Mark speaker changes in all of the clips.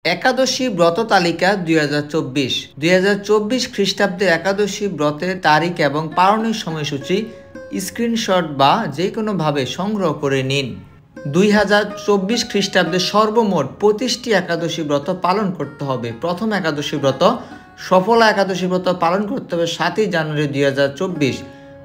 Speaker 1: একাদশী ব্রত তালিকা 2024 2024 খ্রিস্টাব্দে একাদশী ব্রতের তারিখ এবং পালনের সময়সূচি স্ক্রিনশট বা যে কোনোভাবে সংগ্রহ করে নিন। 2024 খ্রিস্টাব্দে সর্বমোট 25টি একাদশী ব্রত পালন করতে হবে। প্রথম একাদশী ব্রত সফলা একাদশী ব্রত পালন করতে হবে 7ই জানুয়ারি 2024।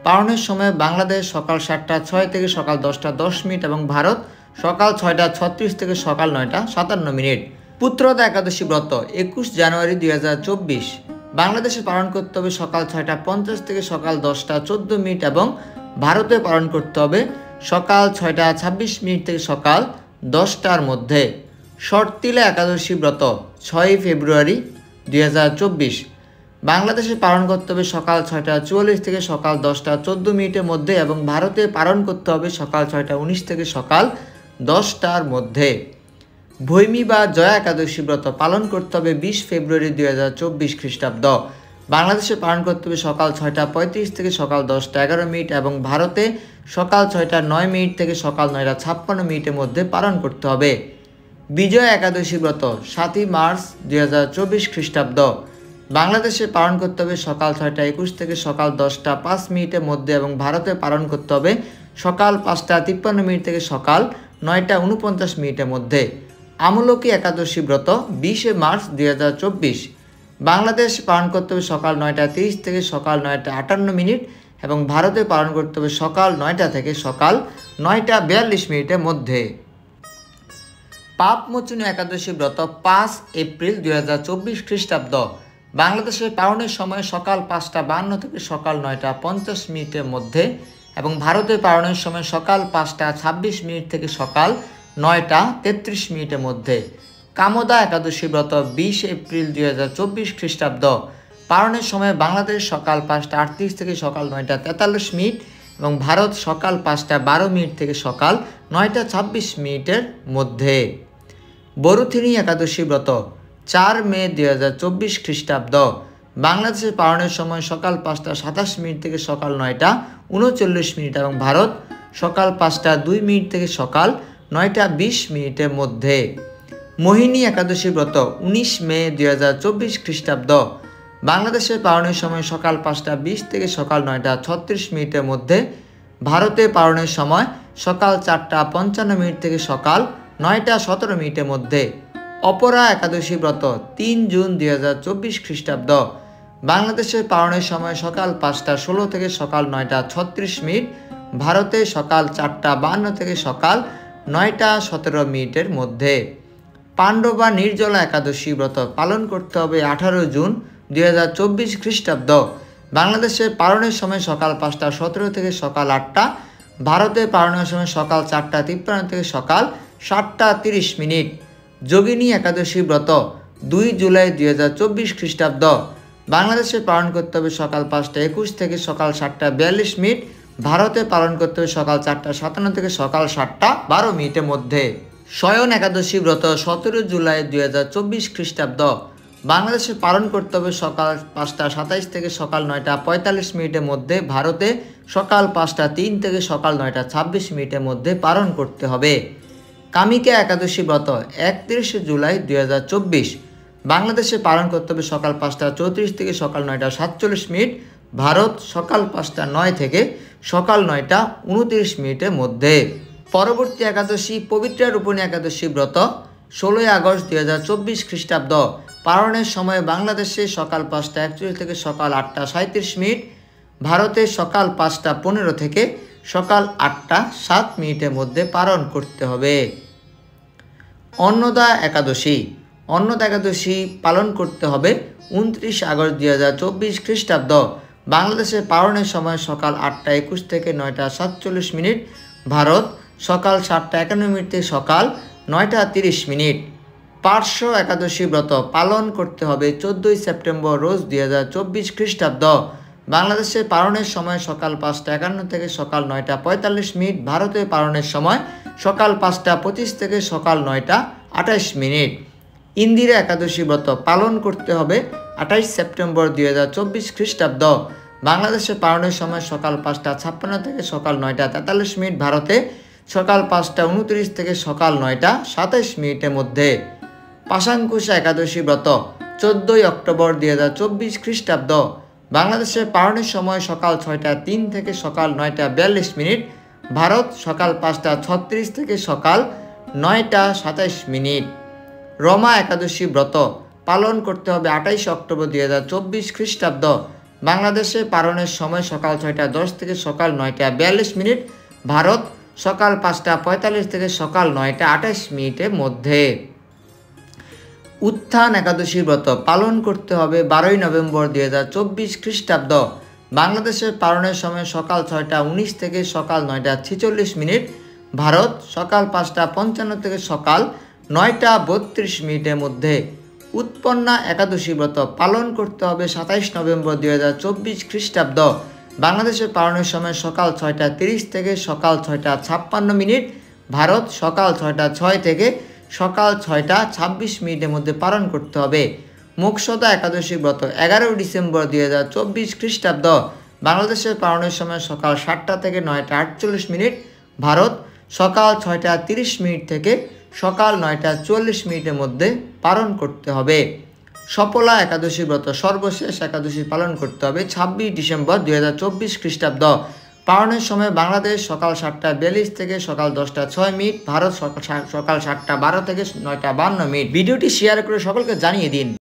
Speaker 1: পালনের সময় বাংলাদেশ সকাল 7টা 6 থেকে সকাল 10টা 10 মিনিট এবং ভারত সকাল 6টা 36 থেকে সকাল 9টা 57 মিনিট। পুত্রদা একাদশী ব্রত 21 জানুয়ারি 2024। বাংলাদেশে পালন করতে হবে সকাল 6টা 50 থেকে সকাল 10টা 14 মিনিট এবং ভারতে পালন করতে হবে সকাল 6টা 26 মিনিট থেকে সকাল 10টার মধ্যে। শর্তিলা একাদশী ব্রত 6 ফেব্রুয়ারি 2024। বাংলাদেশে পালন করতে হবে সকাল 6টা 44 থেকে সকাল 10টা 14 মিনিটের মধ্যে এবং ভারতে পালন করতে হবে সকাল 6টা 19 থেকে সকাল 10টার মধ্যে। ভৈমী বা জয়া একাদশী ব্রত পালন করতে হবে 20 ফেব্রুয়ারি 2024 খ্রিস্টাব্দ। বাংলাদেশে পালন করতে হবে সকাল 6টা 35 থেকে সকাল 10টা 11 মিনিট এবং ভারতে সকাল 6টা 9 মিনিট থেকে সকাল 9টা 56 মিনিটের মধ্যে পালন করতে হবে। বিজয়া একাদশী ব্রত 7ই মার্চ 2024 খ্রিস্টাব্দ। বাংলাদেশে পালন করতে হবে সকাল 6টা 21 থেকে সকাল 10টা 5 মিনিটের মধ্যে এবং ভারতে পালন করতে হবে সকাল 5টা 53 মিনিট থেকে সকাল 9টা 49 মিনিটের মধ্যে। আমলকি একাদশী ব্রত 20 মার্চ 2024। বাংলাদেশ পালন করতে হবে সকাল 9টা 30 থেকে সকাল 9টা 58 মিনিট এবং ভারতে পালন করতে হবে সকাল 9টা থেকে সকাল 9টা 42 মিনিটের মধ্যে। পাপমোচনী একাদশী ব্রত 5 এপ্রিল 2024 খ্রিস্টাব্দ। বাংলাদেশের পালনের সময় সকাল 5টা 52 থেকে সকাল 9টা 50 মিনিটের মধ্যে এবং ভারতে পালনের সময় সকাল 5টা 26 মিনিট থেকে সকাল 9টা 33 মিনিটের মধ্যে। কামদা একাদশী ব্রত 20 এপ্রিল 2024 খ্রিস্টাব্দ। পালনের সময় বাংলাদেশ সকাল 5টা 38 থেকে সকাল 9টা 43 মিনিট এবং ভারত সকাল 5টা 12 মিনিট থেকে সকাল 9টা 26 মিনিটের মধ্যে। বরুথিনী একাদশী ব্রত 4 মে 2024 খ্রিস্টাব্দ। বাংলাদেশের পালনের সময় সকাল 5টা 27 মিনিট থেকে সকাল 9টা 39 মিনিট এবং ভারত সকাল 5টা 2 মিনিট থেকে সকাল 9টা 20 মিনিটের মধ্যে। মোহিনী একাদশী ব্রত 19 মে 2024 খ্রিস্টাব্দ। বাংলাদেশের পালনের সময় সকাল 5টা 20 থেকে সকাল 9টা 36 মিনিটের মধ্যে। ভারতে পালনের সময় সকাল 4টা 55 মিনিট থেকে সকাল 9টা 17 মিনিটের মধ্যে। অপরা একাদশী ব্রত 3 জুন 2024 খ্রিস্টাব্দ। বাংলাদেশের পালনের সময় সকাল 5টা 16 থেকে সকাল 9টা 36 মিনিট। ভারতে সকাল 4টা 52 থেকে সকাল 9টা 17 মিনিটের মধ্যে। পাণ্ডবা নির্জলা একাদশী ব্রত পালন করতে হবে 18 জুন 2024 খ্রিস্টাব্দ। বাংলাদেশের পালনের সময় সকাল 5টা 17 থেকে সকাল 8টা। ভারতে পালনের সময় সকাল 4টা 53 থেকে সকাল 7টা 30 মিনিট। যোগিনী একাদশী ব্রত 2 জুলাই 2024 খ্রিস্টাব্দ। বাংলাদেশে পালন করতে হবে সকাল 5টা 21 থেকে সকাল 7টা 42 মিনিট। ভারতে পালন করতে হবে সকাল 4টা 57 থেকে সকাল 7টা 12 মিনিটের মধ্যে। শয়ন একাদশী ব্রত 17 জুলাই 2024 খ্রিস্টাব্দ। বাংলাদেশে পালন করতে হবে সকাল 5টা 27 থেকে সকাল 9টা 45 মিনিটের মধ্যে। ভারতে সকাল 5টা 3 থেকে সকাল 9টা 26 মিনিটের মধ্যে পালন করতে হবে। কামিকা একাদশী ব্রত 31 জুলাই 2024। বাংলাদেশে পালন করতে হবে সকাল 5টা 34 থেকে সকাল 9টা 47 মিনিট। ভারত সকাল 5টা 9 থেকে সকাল 9টা 29 মিনিটের মধ্যে। পরবর্তী একাদশী পবিত্রা রূপণী একাদশী ব্রত 16 আগস্ট 2024 খ্রিস্টাব্দ। পালনের সময় বাংলাদেশে সকাল 5টা 41 থেকে সকাল 8টা 37 মিনিট। ভারতে সকাল 5টা 15 থেকে সকাল 8টা 7 মিনিটের মধ্যে পালন করতে হবে। অন্নদা একাদশী একাদশী পালন করতে হবে 29 আগস্ট 2024 খ্রিস্টাব্দ। বাংলাদেশে পালনের সময় সকাল 8টা 21 থেকে 9টা 47 মিনিট। ভারত সকাল 7টা 51 মিনিট থেকে সকাল 9টা 30 মিনিট। পার্শ্ব একাদশী ব্রত পালন করতে হবে 14 সেপ্টেম্বর রোজ 2024 খ্রিস্টাব্দ। বাংলাদেশে পালনের সময় সকাল 5টা 51 থেকে সকাল 9টা 45 মিনিট। ভারতে পালনের সময় সকাল 5টা 25 থেকে সকাল 9টা 28 মিনিট। ইন্দিরা একাদশী ব্রত পালন করতে হবে 28 সেপ্টেম্বর 2024 খ্রিস্টাব্দ। বাংলাদেশে পালনের সময় সকাল 5টা 56 থেকে সকাল 9টা 43 মিনিট। ভারতে সকাল 5টা 29 থেকে সকাল 9টা 27 মিনিটের মধ্যে। পাশাঙ্কুশা একাদশী ব্রত 14ই অক্টোবর 2024 খ্রিস্টাব্দ। বাংলাদেশে পালনের সময় সকাল 6টা 3 থেকে সকাল 9টা 42 মিনিট। ভারত সকাল 5টা 36 থেকে সকাল 9টা 27 মিনিট। রমা একাদশী ব্রত পালন করতে হবে 28 অক্টোবর 2024 খ্রিস্টাব্দ। বাংলাদেশে পালনের সময় সকাল 6টা 10 থেকে সকাল 9টা 42 মিনিট। ভারত সকাল 5টা 45 থেকে সকাল 9টা 28 মিনিটের মধ্যে। উত্থান একাদশী ব্রত পালন করতে হবে 12ই নভেম্বর 2024 খ্রিস্টাব্দ। বাংলাদেশের পালনের সময় সকাল 6টা 19 থেকে সকাল 9টা 46 মিনিট। ভারত সকাল 5টা 55 থেকে সকাল 9টা 32 মিনিটের মধ্যে। উৎপন্না একাদশী ব্রত পালন করতে হবে 27 নভেম্বর 2024 খ্রিস্টাব্দ। বাংলাদেশের পালনের সময় সকাল 6টা 30 থেকে সকাল 6টা 56 মিনিট। ভারত সকাল 6টা 6 থেকে সকাল 6টা 26 মিনিটের মধ্যে পালন করতে হবে। মোক্ষদা একাদশী ব্রত 11 ডিসেম্বর 2024 খ্রিস্টাব্দ। বাংলাদেশের পালনের সময় সকাল 7টা থেকে 9টা 48 মিনিট। ভারত সকাল 6টা 30 মিনিট থেকে সকাল 9টা 44 মিনিটের মধ্যে পালন করতে হবে। সফলা একাদশী ব্রত সর্বশেষ একাদশী পালন করতে হবে 26 ডিসেম্বর 2024 খ্রিস্টাব্দ। পালনের সময় বাংলাদেশ সকাল 7টা 42 থেকে সকাল 10টা 6 মিনিট। ভারত সকাল 7টা 12 থেকে 9টা 52 মিনিট। ভিডিওটি শেয়ার করে সকলকে জানিয়ে দিন।